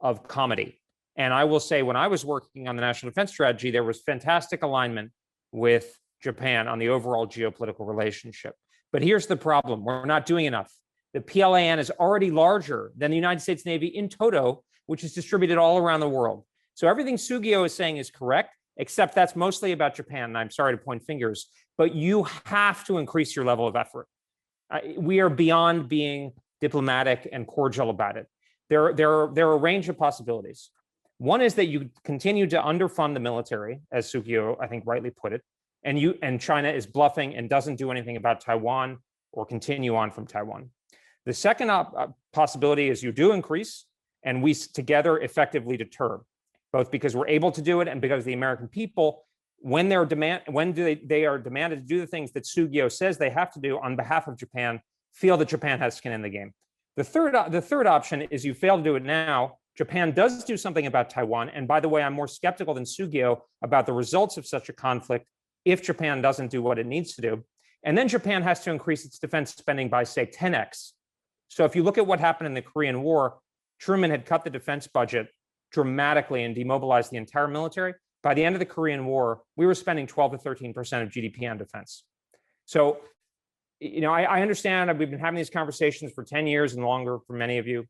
[SPEAKER 3] of comedy. And I will say, when I was working on the national defense strategy, there was fantastic alignment with Japan on the overall geopolitical relationship. But here's the problem. We're not doing enough. The PLAN is already larger than the United States Navy in toto, which is distributed all around the world. So everything Sugio is saying is correct, except that's mostly about Japan. And I'm sorry to point fingers, but you have to increase your level of effort. We are beyond being diplomatic and cordial about it. There are a range of possibilities. One is that you continue to underfund the military, as Sugio, I think, rightly put it, and China is bluffing and doesn't do anything about Taiwan or continue on from Taiwan. The second possibility is you do increase, and we together effectively deter, both because we're able to do it and because the American people, when they are demanded to do the things that Sugio says they have to do on behalf of Japan, feel that Japan has skin in the game. The third option is you fail to do it now. Japan does do something about Taiwan. And by the way, I'm more skeptical than Sugio about the results of such a conflict if Japan doesn't do what it needs to do. And then Japan has to increase its defense spending by, say, 10x. So if you look at what happened in the Korean War, Truman had cut the defense budget dramatically and demobilized the entire military. By the end of the Korean War, we were spending 12 to 13% of GDP on defense. So, I understand we've been having these conversations for 10 years and longer for many of you.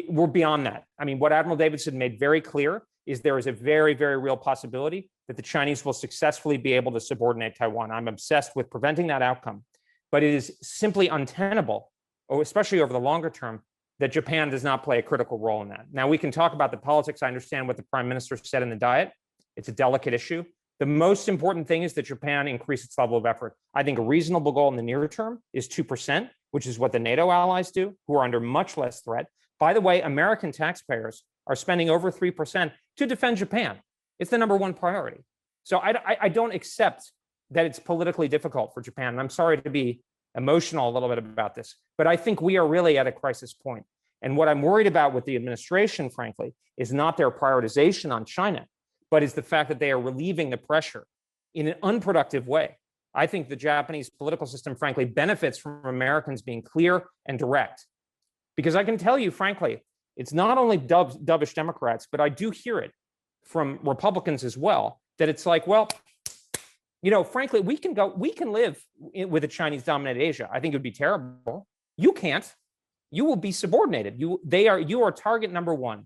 [SPEAKER 3] We're beyond that. I mean, what Admiral Davidson made very clear is there is a very, very real possibility that the Chinese will successfully be able to subordinate Taiwan. I'm obsessed with preventing that outcome, but it is simply untenable, especially over the longer term, that Japan does not play a critical role in that. Now, we can talk about the politics. I understand what the Prime Minister said in the Diet. It's a delicate issue. The most important thing is that Japan increase its level of effort. I think a reasonable goal in the near term is 2%, which is what the NATO allies do, who are under much less threat. By the way, American taxpayers are spending over 3% to defend Japan. It's the number one priority. So I don't accept that it's politically difficult for Japan. And I'm sorry to be emotional a little bit about this, but I think we are really at a crisis point. And what I'm worried about with the administration, frankly, is not their prioritization on China, but is the fact that they are relieving the pressure in an unproductive way. I think the Japanese political system, frankly, benefits from Americans being clear and direct. Because I can tell you, frankly, it's not only dovish Democrats, but I do hear it from Republicans as well, that it's like, well, frankly, we can live with a Chinese-dominated Asia. I think it would be terrible. You can't. You will be subordinated. You are target number one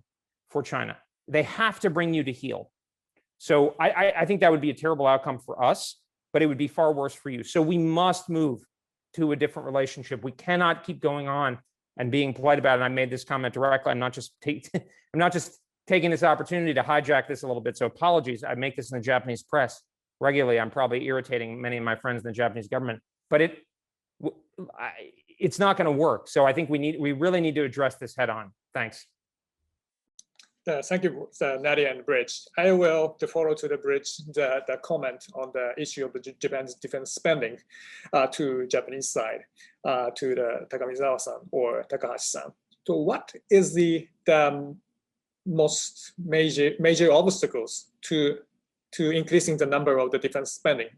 [SPEAKER 3] for China. They have to bring you to heel. So I think that would be a terrible outcome for us, but it would be far worse for you. So we must move to a different relationship. We cannot keep going on and being polite about it. And I made this comment directly. I'm not just taking this opportunity to hijack this a little bit. So apologies. I make this in the Japanese press regularly. I'm probably irritating many of my friends in the Japanese government, but it's not going to work. So I think we really need to address this head on. Thanks.
[SPEAKER 1] Thank you, Nadia and Bridge. I will follow to the Bridge the comment on the issue of the Japan's defense spending to Japanese side, to the Takamizawa-san or Takahashi-san. So what is the most major obstacles to increasing the number of the defense spending?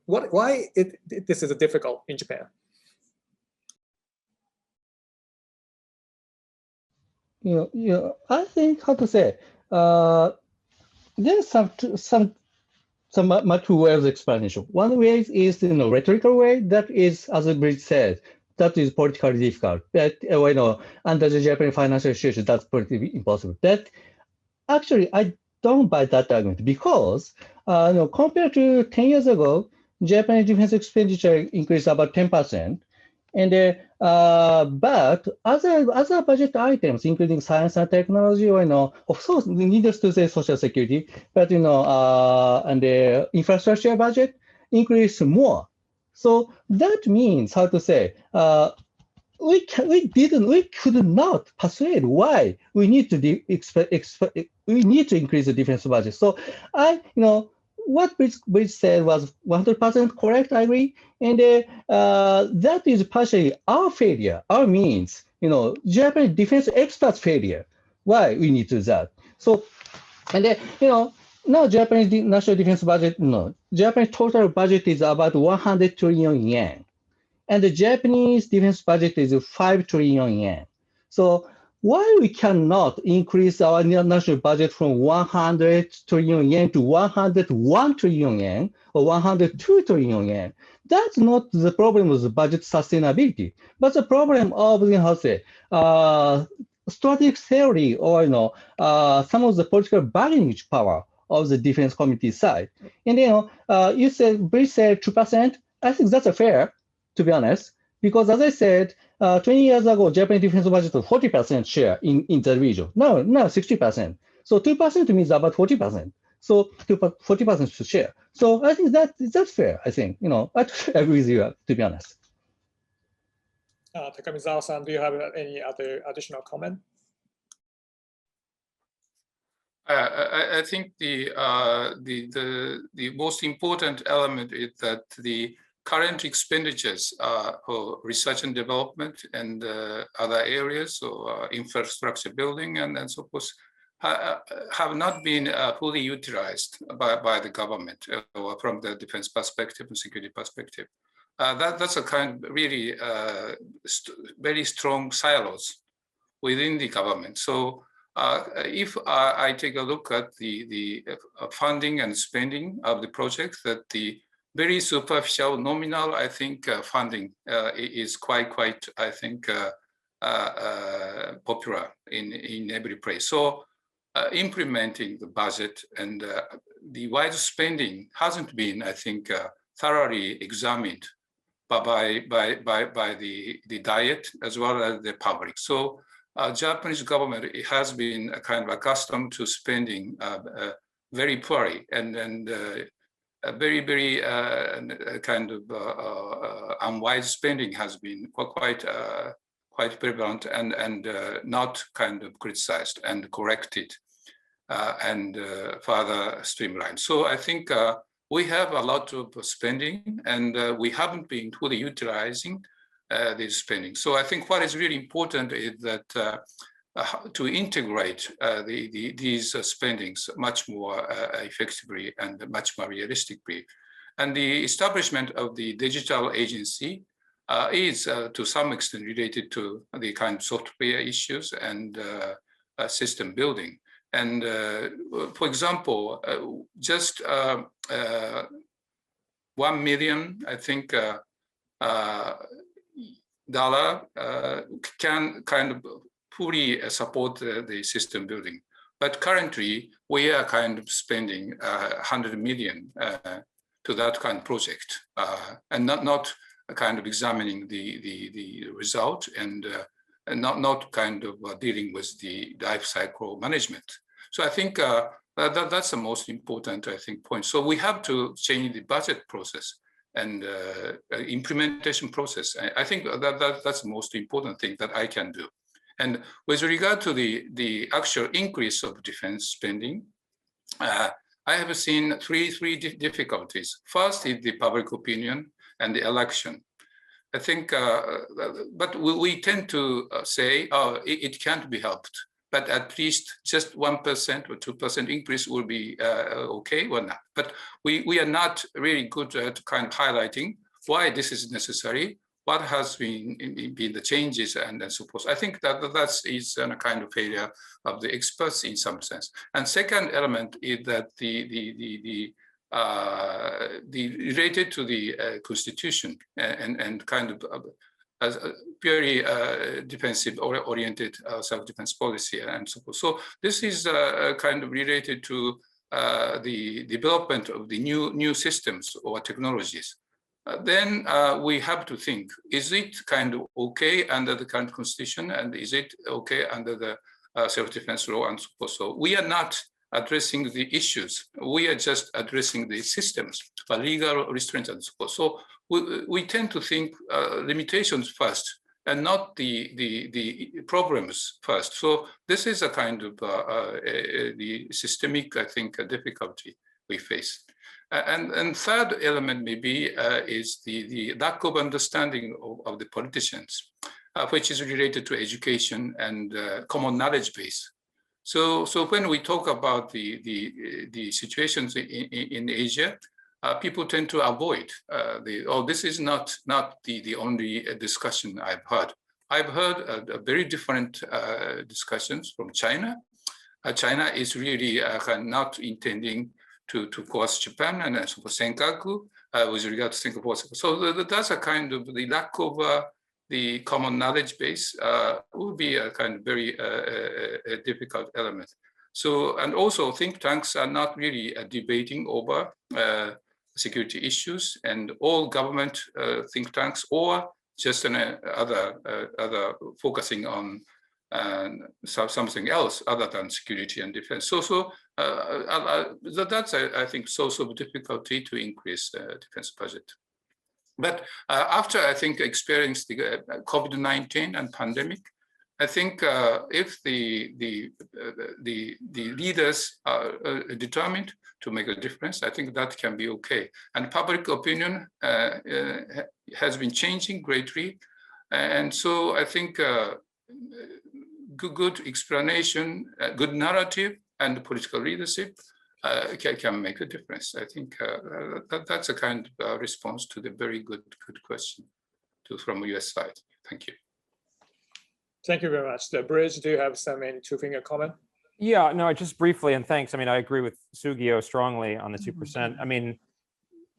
[SPEAKER 1] Why this is difficult in Japan?
[SPEAKER 5] I think how to say there's some multiple ways of explanation. One way is rhetorical way, that is, as the Bridge said, that is politically difficult. That under the Japanese financial situation, that's politically impossible. That actually I don't buy that argument because compared to 10 years ago, Japanese defense expenditure increased about 10%. And but other budget items, including science and technology, of course, needless to say, social security, but and the infrastructure budget increased more. So that means how to say we could not persuade why we need to increase the defense budget. So what Bridge said was 100% correct, I agree. And that is partially our failure, our means, Japanese defense experts' failure, why we need to do that. So, and now Japanese national defense budget, no, Japanese total budget is about 100 trillion yen. And the Japanese defense budget is 5 trillion yen. So why we cannot increase our national budget from 100 trillion yen to 101 trillion yen or 102 trillion yen? That's not the problem of the budget sustainability, but the problem of strategic theory or some of the political bargaining power of the defense committee side. And you said Bridge said 2%. I think that's fair, to be honest, because as I said, 20 years ago, Japanese defense budget was 40% share in the region. Now 60%. So 2% means about 40%. So 40% share. So I think that's fair. I think I agree with you, to be honest.
[SPEAKER 1] Takamizawa-san, do you have any other additional comment?
[SPEAKER 4] I think the most important element is that the current expenditures for research and development and other areas, so infrastructure building and so forth, have not been fully utilized by the government or from the defense perspective and security perspective. That's a kind of really very strong silos within the government. So if I take a look at the funding and spending of the project, that the very superficial nominal, I think, funding is quite, I think, popular in every place. So implementing the budget and the wide spending hasn't been, I think, thoroughly examined by the Diet as well as the public. So Japanese government has been kind of accustomed to spending very poorly and very kind of unwise spending has been quite prevalent and not kind of criticized and corrected and further streamlined. So I think we have a lot of spending and we haven't been fully utilizing this spending. So I think what is really important is that to integrate these spendings much more effectively and much more realistically. And the establishment of the digital agency is to some extent related to the kind of software issues and system building. And for example, just $1 million, I think, dollar can kind of fully support the system building. But currently, we are kind of spending 100 million to that kind of project and not kind of examining the result and not kind of dealing with the life cycle management. So I think that's the most important, I think, point. So we have to change the budget process and implementation process. I think that's the most important thing that I can do. And with regard to the actual increase of defense spending, I have seen three difficulties. First is the public opinion and the election. I think, but we tend to say, oh, it can't be helped, but at least just 1% or 2% increase will be okay or not. But we are not really good at kind of highlighting why this is necessary, what has been the changes and so forth. I think that is a kind of failure of the experts in some sense. And second element is that the related to the constitution and kind of as a purely defensive oriented self-defense policy and so forth. So this is kind of related to the development of the new systems or technologies. Then we have to think, is it kind of okay under the current constitution and is it okay under the self-defense law and so forth? So we are not addressing the issues. We are just addressing the systems, legal restraints and so forth. So we tend to think limitations first and not the problems first. So this is a kind of the systemic, I think, difficulty we face. And third element maybe is the lack of understanding of the politicians, which is related to education and common knowledge base. So when we talk about the situations in Asia, people tend to avoid this is not the only discussion I've heard. I've heard very different discussions from China. China is really not intending to coerce Japan and for Senkaku with regard to Singapore. So that's a kind of the lack of the common knowledge base will be a kind of very difficult element. So, and also think tanks are not really debating over security issues, and all government think tanks or just other focusing on something else other than security and defense. So that's I think source of difficulty to increase defense budget. But after I think experienced the COVID-19 and pandemic, I think if the leaders are determined to make a difference, I think that can be okay. And public opinion has been changing greatly, and so I think good explanation, good narrative, and political leadership can make a difference. I think that's a kind of response to the very good question from U.S. side. Thank you.
[SPEAKER 1] Thank you very much. Bridge, do you have any two-finger comment?
[SPEAKER 3] Yeah, no, just briefly, and thanks. I mean, I agree with Sugio strongly on the 2%. I mean,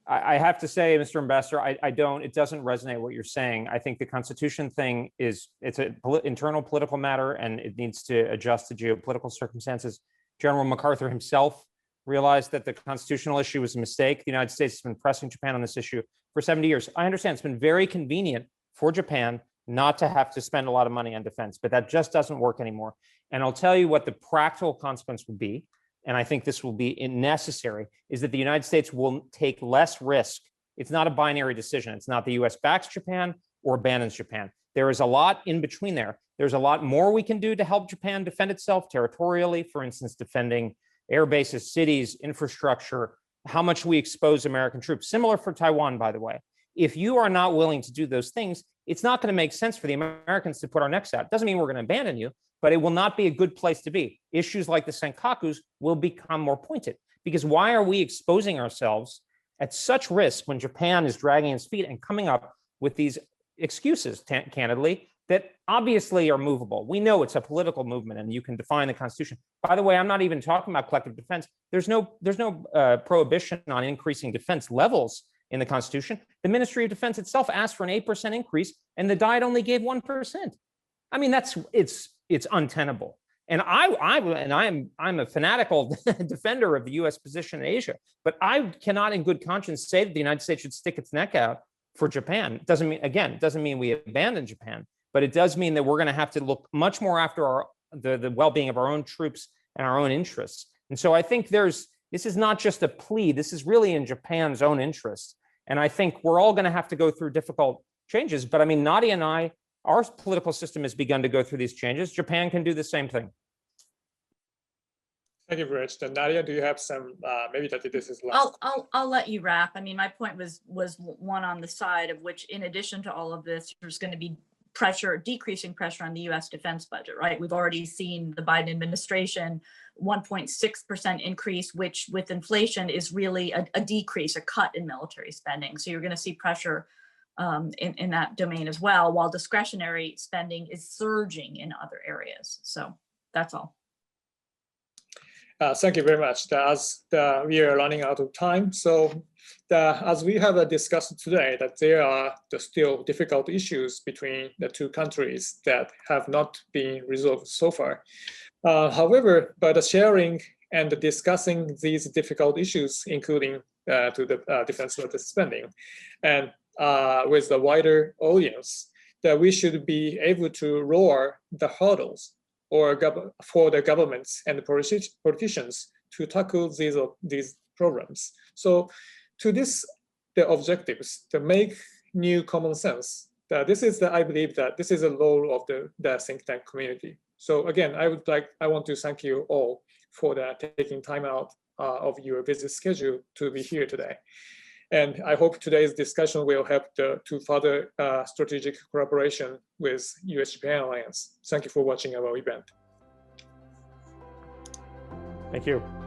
[SPEAKER 3] I have to say, Mr. Ambassador, it doesn't resonate what you're saying. I think the Constitution thing it's an internal political matter, and it needs to adjust to geopolitical circumstances. General MacArthur himself realized that the constitutional issue was a mistake. The United States has been pressing Japan on this issue for 70 years. I understand it's been very convenient for Japan not to have to spend a lot of money on defense, but that just doesn't work anymore. And I'll tell you what the practical consequence would be, and I think this will be necessary, is that the United States will take less risk. It's not a binary decision. It's not the US backs Japan or abandons Japan. There is a lot in between there. There's a lot more we can do to help Japan defend itself territorially, for instance, defending air bases, cities, infrastructure, how much we expose American troops. Similar for Taiwan, by the way. If you are not willing to do those things, it's not going to make sense for the Americans to put our necks out. It doesn't mean we're going to abandon you, but it will not be a good place to be. Issues like the Senkakus will become more pointed, because why are we exposing ourselves at such risk when Japan is dragging its feet and coming up with these excuses, candidly, that obviously are movable? We know it's a political movement and you can define the Constitution. By the way, I'm not even talking about collective defense. There's no prohibition on increasing defense levels in the Constitution. The Ministry of Defense itself asked for an 8% increase, and the Diet only gave 1%. I mean, it's untenable. And I'm a fanatical defender of the U.S. position in Asia, but I cannot, in good conscience, say that the United States should stick its neck out for Japan. It doesn't mean we abandon Japan, but it does mean that we're going to have to look much more after the well-being of our own troops and our own interests. And so I think this is not just a plea. This is really in Japan's own interests. And I think we're all going to have to go through difficult changes. But I mean, Nadia and our political system has begun to go through these changes. Japan can do the same thing.
[SPEAKER 1] Thank you, Rich. Then Nadia, do you have some, maybe that this is last?
[SPEAKER 2] I'll let you wrap. I mean, my point was one on the side of which, in addition to all of this, there's going to be decreasing pressure on the U.S. defense budget, right? We've already seen the Biden administration 1.6% increase, which with inflation is really a decrease, a cut in military spending. So you're going to see pressure in that domain as well, while discretionary spending is surging in other areas. So that's all.
[SPEAKER 1] Thank you very much. As we are running out of time, so as we have discussed today, that there are still difficult issues between the two countries that have not been resolved so far. However, by the sharing and discussing these difficult issues, including to the defense budget spending, and with the wider audience, that we should be able to lower the hurdles for the governments and the politicians to tackle these problems. So to the objectives, to make new common sense, I believe that this is a role of the think tank community. So again, I want to thank you all for taking time out of your busy schedule to be here today. And I hope today's discussion will help to further strategic cooperation with U.S. Japan Alliance. Thank you for watching our event.
[SPEAKER 3] Thank you.